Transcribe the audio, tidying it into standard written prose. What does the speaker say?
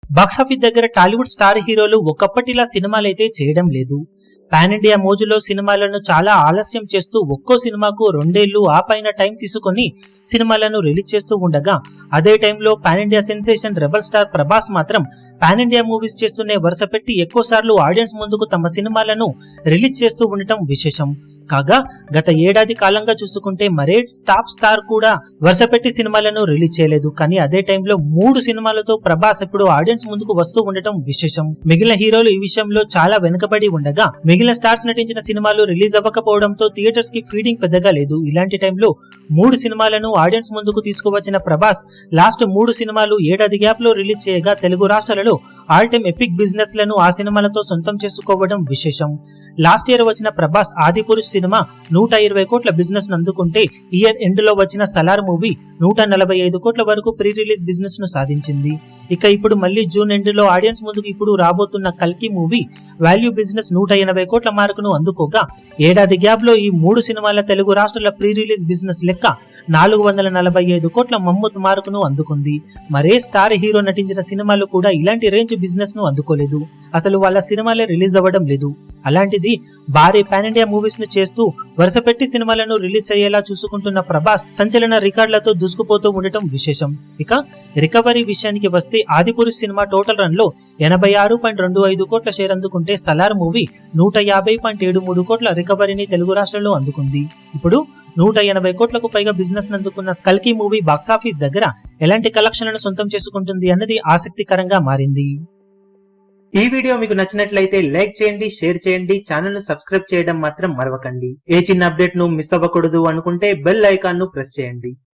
Box office దగ్గర Tollywood star హీరోలు ఒకప్పటిలా సినిమాలైతే చేయడం లేదు. పాన్ ఇండియా మోజులో సినిమాలను చాలా ఆలస్యం చేస్తూ ఒక్కో సినిమాకు 2 ఏళ్లు ఆ పైన టైం తీసుకొని సినిమాలను రిలీజ్ చేస్తూ ఉండగా, అదే టైంలో pan India sensation rebel star Prabhas మాత్రం పాన్ ఇండియా మూవీస్ చేస్తూనే వరుస పెట్టి ఎక్కువ సార్లు ఆడియన్స్ ముందుకు తమ సినిమాలను రిలీజ్ చేస్తూ ఉండటం విశేషం. కాగా గత ఏడాది కాలంగా చూసుకుంటే మరే టాప్ స్టార్ కూడా వరుస పెట్టి సినిమాలను రిలీజ్ చేయలేదు. కానీ అదే టైంలో 3 సినిమాలతో ప్రభాస్ ఇప్పుడు ఆడియన్స్ ముందుకు వస్తూ ఉండటం విశేషం. మిగిలిన హీరోలు ఈ విషయంలో చాలా వెనుకబడి ఉండగా, మిగిలిన స్టార్స్ నటించిన సినిమాలు రిలీజ్ అవ్వకపోవడంతో థియేటర్స్ కి ఫీడింగ్ పెద్దగా లేదు. ఇలాంటి టైంలో 3 సినిమాలను ఆడియన్స్ ముందుకు తీసుకువచ్చిన ప్రభాస్ లాస్ట్ 3 సినిమాలు ఏడాది గ్యాప్ లో రిలీజ్ చేయగా, తెలుగు రాష్ట్రాలలో ఆల్ టైమ్ ఎపిక్ బిజినెస్ లను ఆ సినిమాలతో సొంతం చేసుకోవడం విశేషం. లాస్ట్ ఇయర్ వచ్చిన ప్రభాస్ ఆదిపురుష్ సినిమా 120 కోట్ల బిజినెస్ ను అందుకుంటే, ఇయర్ ఎండ్ లో వచ్చిన సలార్ మూవీ 145 కోట్ల వరకు ప్రీ రిలీజ్ బిజినెస్ ను సాధించింది. ఇక ఇప్పుడు మళ్ళీ జూన్ ఎండ్ లో ఆడియన్స్ ముందుకు ఇప్పుడు రాబోతున్న కల్కి మూవీ వాల్యూ బిజినెస్ 180 కోట్ల మార్కును అందుకోగా, ఏడాది గ్యాప్ లో ఈ 3 సినిమాల తెలుగు రాష్ట్రాల ప్రీ రిలీజ్ బిజినెస్ లెక్క 445 కోట్ల మమ్మూత్ మార్కును అందుకుంది. మరే స్టార్ హీరో నటించిన సినిమాలు కూడా ఇలాంటి రేంజ్ బిజినెస్ ను అందుకోలేదు. అసలు వాళ్ళ సినిమాలే రిలీజ్ అవ్వడం లేదు. అలాంటిది భారీ పాన్ ఇండియా మూవీస్ ను చేస్తూ వరుస పెట్టి సినిమాలను రిలీజ్ అయ్యేలా చూసుకుంటున్న ప్రభాస్ సంచలన రికార్డులతో దూసుకుపోతూ ఉండటం విశేషం. ఇక రికవరీ విషయానికి వస్తే, ఆదిపురుష్ సినిమా టోటల్ రన్ లో 86.25 కోట్ల షేర్ అందుకుంటే, సలార్ మూవీ 150.73 కోట్ల రికవరీని తెలుగు రాష్ట్రాల్లో అందుకుంది. ఇప్పుడు 180 కోట్లకు పైగా బిజినెస్ అందుకున్న కల్కి మూవీ బాక్సాఫీస్ దగ్గర ఎలాంటి కలెక్షన్లను సొంతం చేసుకుంటుంది అన్నది ఆసక్తికరంగా మారింది. ఈ వీడియో మీకు నచ్చినట్లయితే లైక్ చేయండి, షేర్ చేయండి, ఛానల్ ను సబ్స్క్రైబ్ చేయడం మాత్రం మరవకండి. ఏ చిన్న అప్డేట్ ను మిస్ అవ్వకూడదు అనుకుంటే బెల్ ఐకాన్ ను ప్రెస్ చేయండి.